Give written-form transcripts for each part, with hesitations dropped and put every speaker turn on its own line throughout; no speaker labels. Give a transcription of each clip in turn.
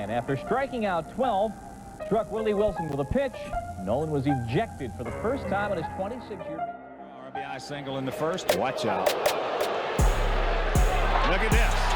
Ryan. After striking out 12, struck Willie Wilson with a pitch. Nolan was ejected for the first time in his 26-year.
RBI single in the first. Watch out. Look at this.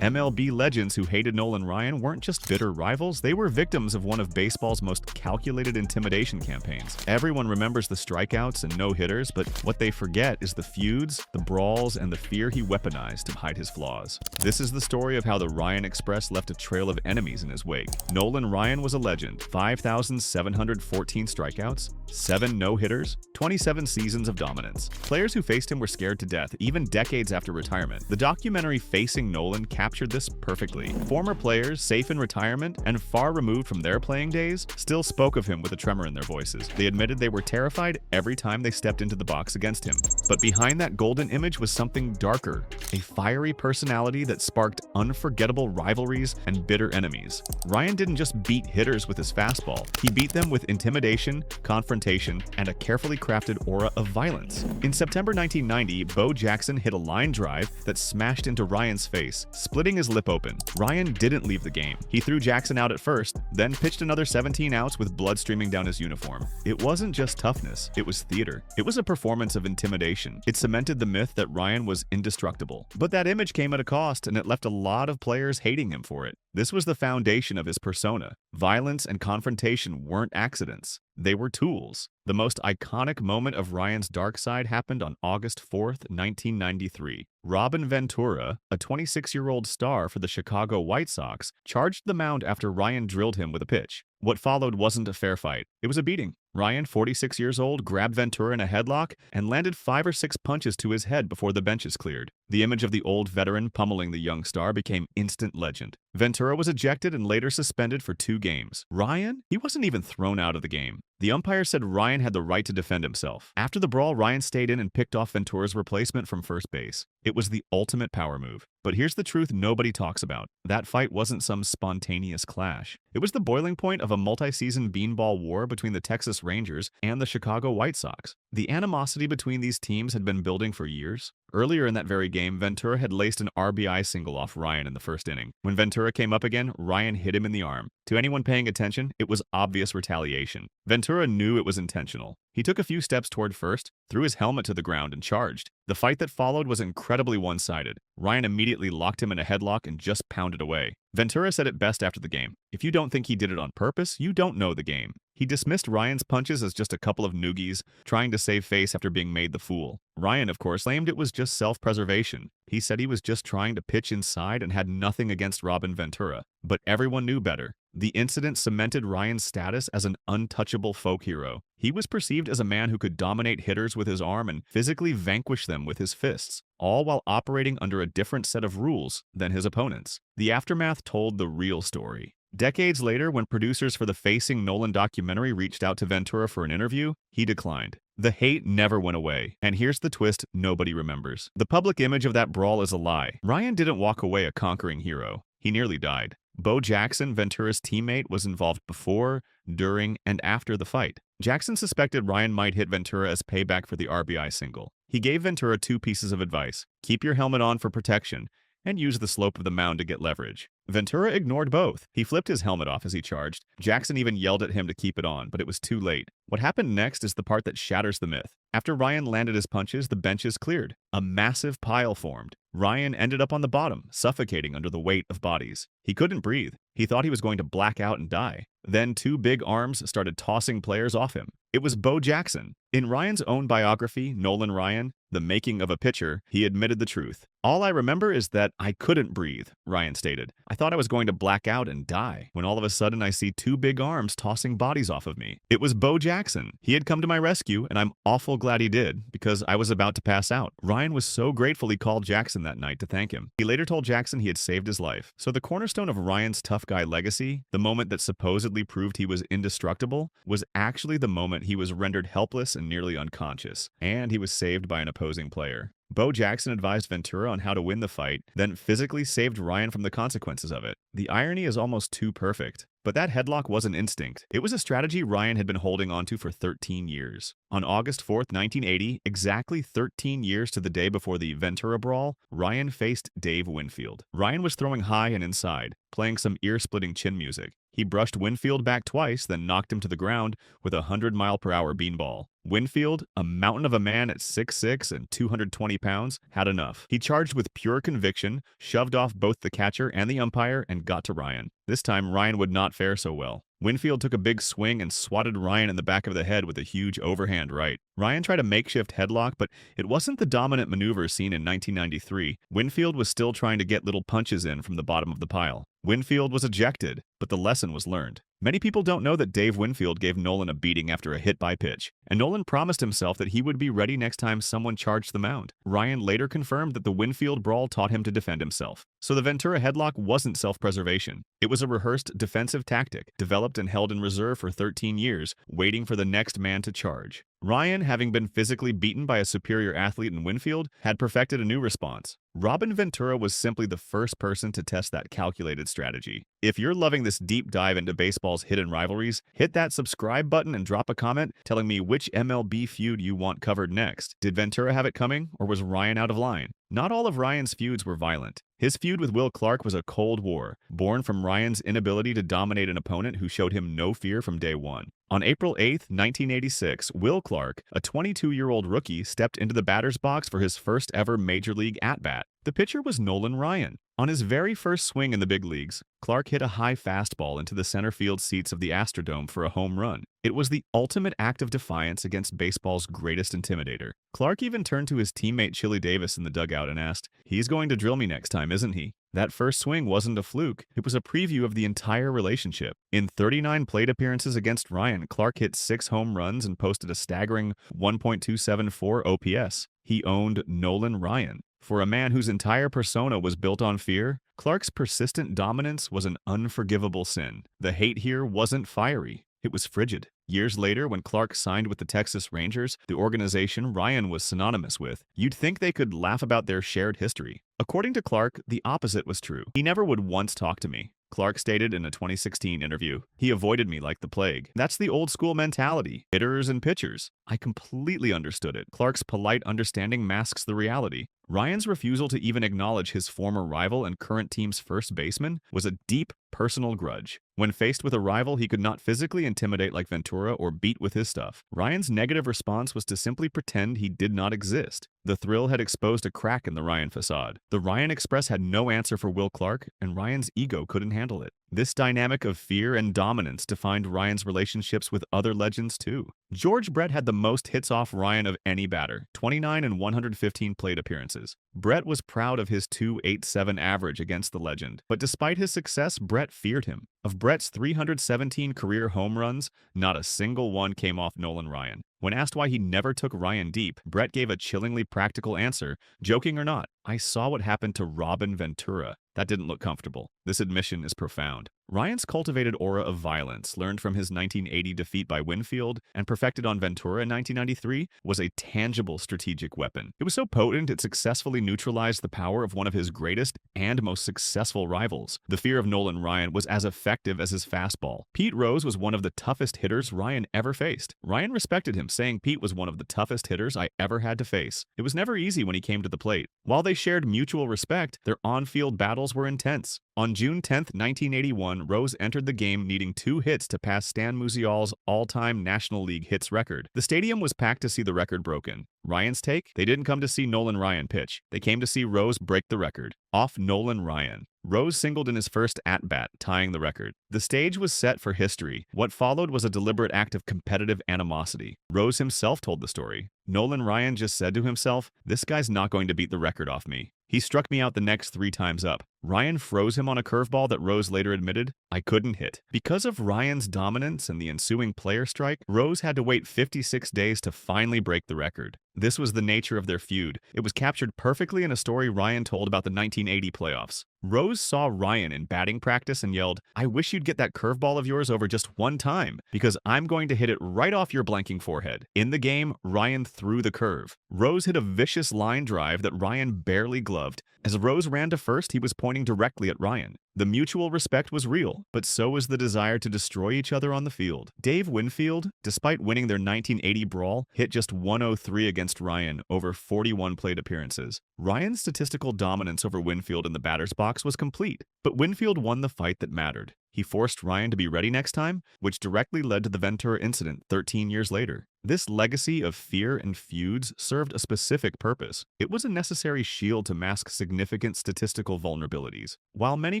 MLB legends who hated Nolan Ryan weren't just bitter rivals, they were victims of one of baseball's most calculated intimidation campaigns. Everyone remembers the strikeouts and no-hitters, but what they forget is the feuds, the brawls, and the fear he weaponized to hide his flaws. This is the story of how the Ryan Express left a trail of enemies in his wake. Nolan Ryan was a legend. 5,714 strikeouts, 7 no-hitters, 27 seasons of dominance. Players who faced him were scared to death, even decades after retirement. The documentary Facing Nolan captured this perfectly. Former players, safe in retirement and far removed from their playing days, still spoke of him with a tremor in their voices. They admitted they were terrified every time they stepped into the box against him. But behind that golden image was something darker, a fiery personality that sparked unforgettable rivalries and bitter enemies. Ryan didn't just beat hitters with his fastball, he beat them with intimidation, confrontation, and a carefully crafted aura of violence. In September 1990, Bo Jackson hit a line drive that smashed into Ryan's face, splitting his lip open. Ryan didn't leave the game. He threw Jackson out at first, then pitched another 17 outs with blood streaming down his uniform. It wasn't just toughness, it was theater. It was a performance of intimidation. It cemented the myth that Ryan was indestructible. But that image came at a cost, and it left a lot of players hating him for it. This was the foundation of his persona. Violence and confrontation weren't accidents. They were tools. The most iconic moment of Ryan's dark side happened on August 4th, 1993. Robin Ventura, a 26-year-old star for the Chicago White Sox, charged the mound after Ryan drilled him with a pitch. What followed wasn't a fair fight. It was a beating. Ryan, 46 years old, grabbed Ventura in a headlock and landed 5 or 6 punches to his head before the benches cleared. The image of the old veteran pummeling the young star became instant legend. Ventura was ejected and later suspended for 2 games. Ryan? He wasn't even thrown out of the game. The umpire said Ryan had the right to defend himself. After the brawl, Ryan stayed in and picked off Ventura's replacement from first base. It was the ultimate power move. But here's the truth nobody talks about. That fight wasn't some spontaneous clash. It was the boiling point of a multi-season beanball war between the Texas Rangers and the Chicago White Sox. The animosity between these teams had been building for years. Earlier in that very game, Ventura had laced an RBI single off Ryan in the first inning. When Ventura came up again, Ryan hit him in the arm. To anyone paying attention, it was obvious retaliation. Ventura knew it was intentional. He took a few steps toward first, threw his helmet to the ground, and charged. The fight that followed was incredibly one-sided. Ryan immediately locked him in a headlock and just pounded away. Ventura said it best after the game. If you don't think he did it on purpose, you don't know the game. He dismissed Ryan's punches as just a couple of noogies, trying to save face after being made the fool. Ryan, of course, claimed it was just self-preservation. He said he was just trying to pitch inside and had nothing against Robin Ventura. But everyone knew better. The incident cemented Ryan's status as an untouchable folk hero. He was perceived as a man who could dominate hitters with his arm and physically vanquish them with his fists, all while operating under a different set of rules than his opponents. The aftermath told the real story. Decades later, when producers for the Facing Nolan documentary reached out to Ventura for an interview, he declined. The hate never went away, and here's the twist nobody remembers. The public image of that brawl is a lie. Ryan didn't walk away a conquering hero. He nearly died. Bo Jackson, Ventura's teammate, was involved before, during, and after the fight. Jackson suspected Ryan might hit Ventura as payback for the RBI single. He gave Ventura 2 pieces of advice. Keep your helmet on for protection, and use the slope of the mound to get leverage. Ventura ignored both. He flipped his helmet off as he charged. Jackson even yelled at him to keep it on, but it was too late. What happened next is the part that shatters the myth. After Ryan landed his punches, the benches cleared. A massive pile formed. Ryan ended up on the bottom, suffocating under the weight of bodies. He couldn't breathe. He thought he was going to black out and die. Then 2 big arms started tossing players off him. It was Bo Jackson. In Ryan's own biography, Nolan Ryan, The Making of a Pitcher, he admitted the truth. All I remember is that I couldn't breathe, Ryan stated. I thought I was going to black out and die, when all of a sudden I see 2 big arms tossing bodies off of me. It was Bo Jackson. He had come to my rescue, and I'm awful glad he did, because I was about to pass out. Ryan was so grateful he called Jackson that night to thank him. He later told Jackson he had saved his life. So the cornerstone of Ryan's tough guy legacy, the moment that supposedly proved he was indestructible, was actually the moment he was rendered helpless and nearly unconscious, and he was saved by an opposing player. Bo Jackson advised Ventura on how to win the fight, then physically saved Ryan from the consequences of it. The irony is almost too perfect. But that headlock wasn't instinct. It was a strategy Ryan had been holding onto for 13 years. On August 4th, 1980, exactly 13 years to the day before the Ventura brawl, Ryan faced Dave Winfield. Ryan was throwing high and inside, playing some ear-splitting chin music. He brushed Winfield back twice, then knocked him to the ground with a 100-mile-per-hour beanball. Winfield, a mountain of a man at 6'6" and 220 pounds, had enough. He charged with pure conviction, shoved off both the catcher and the umpire, and got to Ryan. This time, Ryan would not fare so well. Winfield took a big swing and swatted Ryan in the back of the head with a huge overhand right. Ryan tried a makeshift headlock, but it wasn't the dominant maneuver seen in 1993. Winfield was still trying to get little punches in from the bottom of the pile. Winfield was ejected, but the lesson was learned. Many people don't know that Dave Winfield gave Nolan a beating after a hit-by-pitch, and Nolan promised himself that he would be ready next time someone charged the mound. Ryan later confirmed that the Winfield brawl taught him to defend himself. So the Ventura headlock wasn't self-preservation. It was a rehearsed defensive tactic, developed and held in reserve for 13 years, waiting for the next man to charge. Ryan, having been physically beaten by a superior athlete in Winfield, had perfected a new response. Robin Ventura was simply the first person to test that calculated strategy. If you're loving this deep dive into baseball's hidden rivalries, hit that subscribe button and drop a comment telling me which MLB feud you want covered next. Did Ventura have it coming, or was Ryan out of line? Not all of Ryan's feuds were violent. His feud with Will Clark was a cold war, born from Ryan's inability to dominate an opponent who showed him no fear from day one. On April 8, 1986, Will Clark, a 22-year-old rookie, stepped into the batter's box for his first ever major league at-bat. The pitcher was Nolan Ryan. On his very first swing in the big leagues, Clark hit a high fastball into the center field seats of the Astrodome for a home run. It was the ultimate act of defiance against baseball's greatest intimidator. Clark even turned to his teammate Chili Davis in the dugout and asked, "He's going to drill me next time, isn't he?" That first swing wasn't a fluke. It was a preview of the entire relationship. In 39 plate appearances against Ryan, Clark hit 6 home runs and posted a staggering 1.274 OPS. He owned Nolan Ryan. For a man whose entire persona was built on fear, Clark's persistent dominance was an unforgivable sin. The hate here wasn't fiery. It was frigid. Years later, when Clark signed with the Texas Rangers, the organization Ryan was synonymous with, you'd think they could laugh about their shared history. According to Clark, the opposite was true. "He never would once talk to me," Clark stated in a 2016 interview. "He avoided me like the plague." That's the old school mentality. Hitters and pitchers. I completely understood it. Clark's polite understanding masks the reality. Ryan's refusal to even acknowledge his former rival and current team's first baseman was a deep personal grudge. When faced with a rival he could not physically intimidate like Ventura or beat with his stuff, Ryan's negative response was to simply pretend he did not exist. The thrill had exposed a crack in the Ryan facade. The Ryan Express had no answer for Will Clark, and Ryan's ego couldn't handle it. This dynamic of fear and dominance defined Ryan's relationships with other legends too. George Brett had the most hits off Ryan of any batter, 29 in 115 plate appearances. Brett was proud of his .287 average against the legend, but despite his success, Brett feared him. Of Brett's 317 career home runs, not a single one came off Nolan Ryan. When asked why he never took Ryan deep, Brett gave a chillingly practical answer, joking or not, "I saw what happened to Robin Ventura. That didn't look comfortable." This admission is profound. Ryan's cultivated aura of violence, learned from his 1980 defeat by Winfield and perfected on Ventura in 1993, was a tangible strategic weapon. It was so potent it successfully neutralized the power of one of his greatest and most successful rivals. The fear of Nolan Ryan was as effective as his fastball. Pete Rose was one of the toughest hitters Ryan ever faced. Ryan respected him, saying Pete was one of the toughest hitters I ever had to face. It was never easy when he came to the plate. While they shared mutual respect, their on-field battles were intense. On June 10, 1981, Rose entered the game needing 2 hits to pass Stan Musial's all-time National League hits record. The stadium was packed to see the record broken. Ryan's take? They didn't come to see Nolan Ryan pitch. They came to see Rose break the record. Off Nolan Ryan. Rose singled in his first at-bat, tying the record. The stage was set for history. What followed was a deliberate act of competitive animosity. Rose himself told the story. Nolan Ryan just said to himself, "This guy's not going to beat the record off me. He struck me out the next 3 times up." Ryan froze him on a curveball that Rose later admitted, "I couldn't hit." Because of Ryan's dominance and the ensuing player strike, Rose had to wait 56 days to finally break the record. This was the nature of their feud. It was captured perfectly in a story Ryan told about the 1980 playoffs. Rose saw Ryan in batting practice and yelled, "I wish you'd get that curveball of yours over just one time, because I'm going to hit it right off your blanking forehead." In the game, Ryan threw the curve. Rose hit a vicious line drive that Ryan barely gloved. As Rose ran to first, he was pointing directly at Ryan. The mutual respect was real, but so was the desire to destroy each other on the field. Dave Winfield, despite winning their 1980 brawl, hit just 103 against Ryan over 41 plate appearances. Ryan's statistical dominance over Winfield in the batter's box was complete, but Winfield won the fight that mattered. He forced Ryan to be ready next time, which directly led to the Ventura incident 13 years later. This legacy of fear and feuds served a specific purpose. It was a necessary shield to mask significant statistical vulnerabilities. While many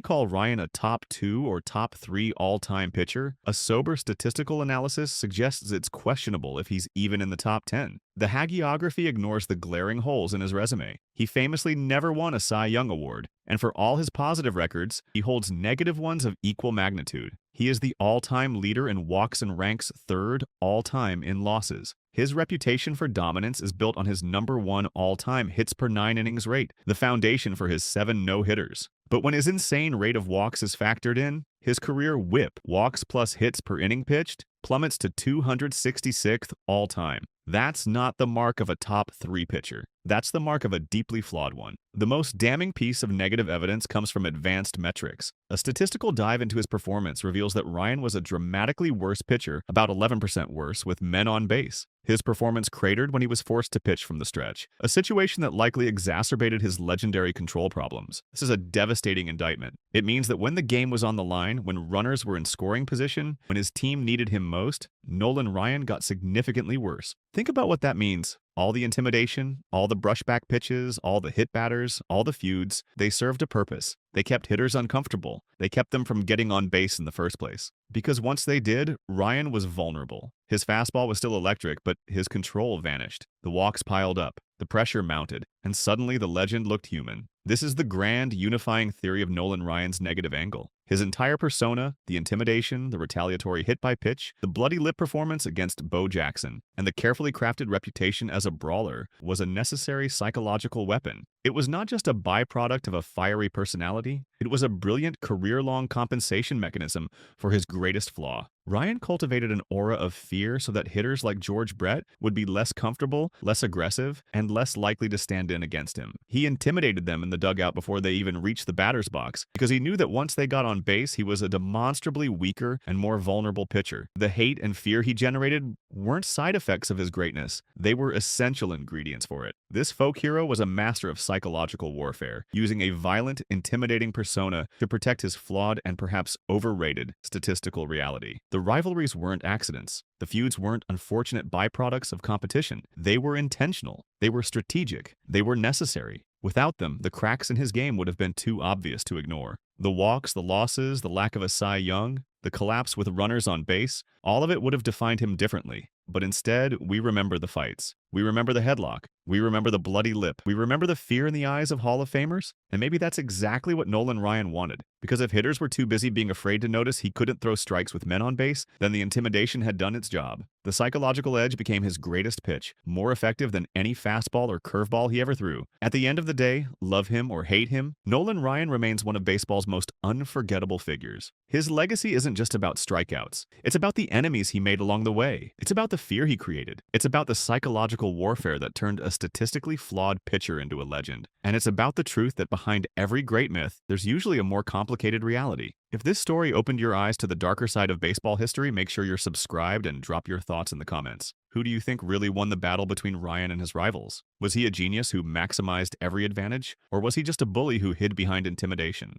call Ryan a top 2 or top 3 all-time pitcher, a sober statistical analysis suggests it's questionable if he's even in the top 10. The hagiography ignores the glaring holes in his resume. He famously never won a Cy Young Award, and for all his positive records, he holds negative ones of equal magnitude. He is the all-time leader in walks and ranks third all-time in losses. His reputation for dominance is built on his #1 all-time hits per 9 innings rate, the foundation for his 7 no-hitters. But when his insane rate of walks is factored in, his career whip, walks plus hits per inning pitched, plummets to 266th all-time. That's not the mark of a top 3 pitcher. That's the mark of a deeply flawed one. The most damning piece of negative evidence comes from advanced metrics. A statistical dive into his performance reveals that Ryan was a dramatically worse pitcher, about 11% worse, with men on base. His performance cratered when he was forced to pitch from the stretch, a situation that likely exacerbated his legendary control problems. This is a devastating indictment. It means that when the game was on the line, when runners were in scoring position, when his team needed him most, Nolan Ryan got significantly worse. Think about what that means. All the intimidation, all the brushback pitches, all the hit batters, all the feuds, they served a purpose. They kept hitters uncomfortable. They kept them from getting on base in the first place. Because once they did, Ryan was vulnerable. His fastball was still electric, but his control vanished. The walks piled up, the pressure mounted, and suddenly the legend looked human. This is the grand, unifying theory of Nolan Ryan's negative angle. His entire persona, the intimidation, the retaliatory hit by pitch, the bloody lip performance against Bo Jackson, and the carefully crafted reputation as a brawler was a necessary psychological weapon. It was not just a byproduct of a fiery personality, it was a brilliant career-long compensation mechanism for his greatest flaw. Ryan cultivated an aura of fear so that hitters like George Brett would be less comfortable, less aggressive, and less likely to stand in against him. He intimidated them in the dugout before they even reached the batter's box, because he knew that once they got on base, he was a demonstrably weaker and more vulnerable pitcher. The hate and fear he generated weren't side effects of his greatness. They were essential ingredients for it. This folk hero was a master of psychological warfare, using a violent, intimidating persona to protect his flawed and perhaps overrated statistical reality. The rivalries weren't accidents. The feuds weren't unfortunate byproducts of competition. They were intentional. They were strategic. They were necessary. Without them, the cracks in his game would have been too obvious to ignore. The walks, the losses, the lack of a Cy Young, the collapse with runners on base, all of it would have defined him differently. But instead, we remember the fights. We remember the headlock. We remember the bloody lip. We remember the fear in the eyes of Hall of Famers. And maybe that's exactly what Nolan Ryan wanted. Because if hitters were too busy being afraid to notice he couldn't throw strikes with men on base, then the intimidation had done its job. The psychological edge became his greatest pitch, more effective than any fastball or curveball he ever threw. At the end of the day, love him or hate him, Nolan Ryan remains one of baseball's most unforgettable figures. His legacy isn't just about strikeouts. It's about the enemies he made along the way. It's about the fear he created. It's about the psychological warfare that turned a statistically flawed pitcher into a legend. And it's about the truth that behind every great myth, there's usually a more complicated reality. If this story opened your eyes to the darker side of baseball history, make sure you're subscribed and drop your thoughts in the comments. Who do you think really won the battle between Ryan and his rivals? Was he a genius who maximized every advantage? Or was he just a bully who hid behind intimidation?